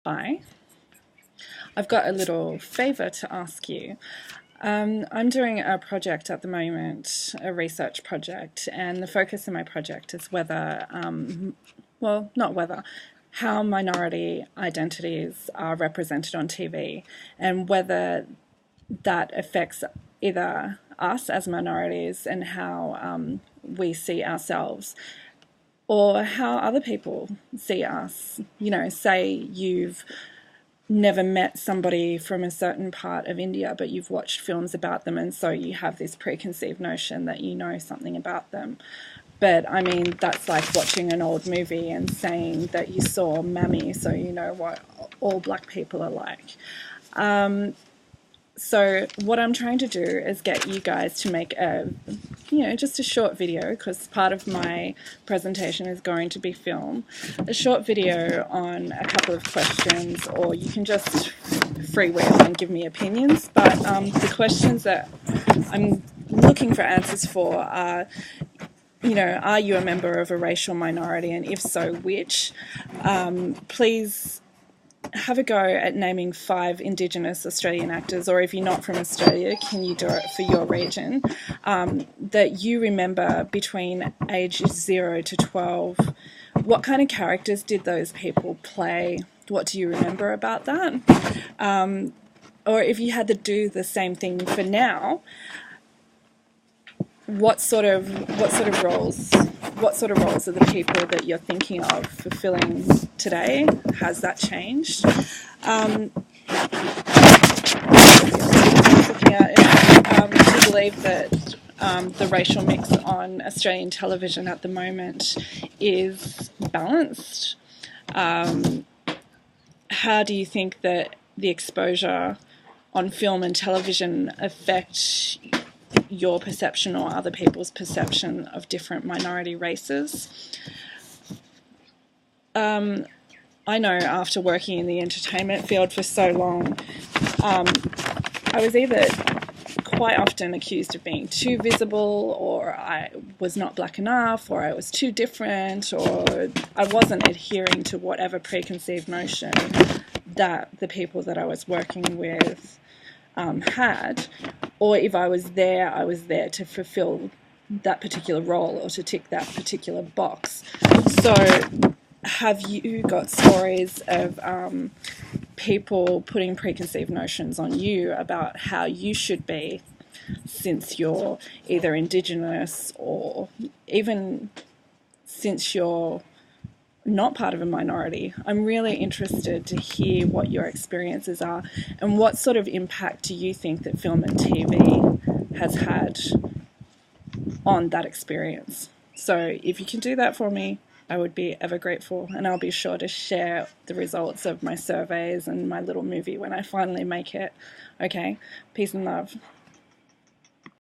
Hi, I've got a little favour to ask you. I'm doing a project at the moment, a research project, and the focus of my project is whether, well, not whether, how minority identities are represented on TV and whether that affects either us as minorities and how we see ourselves or how other people see us. You know, say you've never met somebody from a certain part of India, but you've watched films about them, and so you have this preconceived notion that you know something about them. But I mean, that's like watching an old movie and saying that you saw Mammy, so you know what all black people are like. So what I'm trying to do is get you guys to make just a short video, because part of my presentation is going to be film, a short video on a couple of questions, or you can just freewheel and give me opinions. But the questions that I'm looking for answers for are, are you a member of a racial minority, and if so, which? Please have a go at naming 5 Indigenous Australian actors, or if you're not from Australia, can you do it for your region, that you remember between ages 0 to 12. What kind of characters did those people play? What do you remember about that? Or if you had to do the same thing for now, what sort of roles are the people that you're thinking of fulfilling today? Has that changed? Do you believe that the racial mix on Australian television at the moment is balanced? How do you think that the exposure on film and television affect your perception or other people's perception of different minority races? I know after working in the entertainment field for so long, I was either quite often accused of being too visible, or I was not black enough, or I was too different, or I wasn't adhering to whatever preconceived notion that the people that I was working with had, or if I was there to fulfill that particular role or to tick that particular box. So have you got stories of people putting preconceived notions on you about how you should be, since you're either Indigenous or even since you're not part of a minority? I'm really interested to hear what your experiences are and what sort of impact do you think that film and TV has had on that experience. So if you can do that for me, I would be ever grateful, and I'll be sure to share the results of my surveys and my little movie when I finally make it. Okay, peace and love.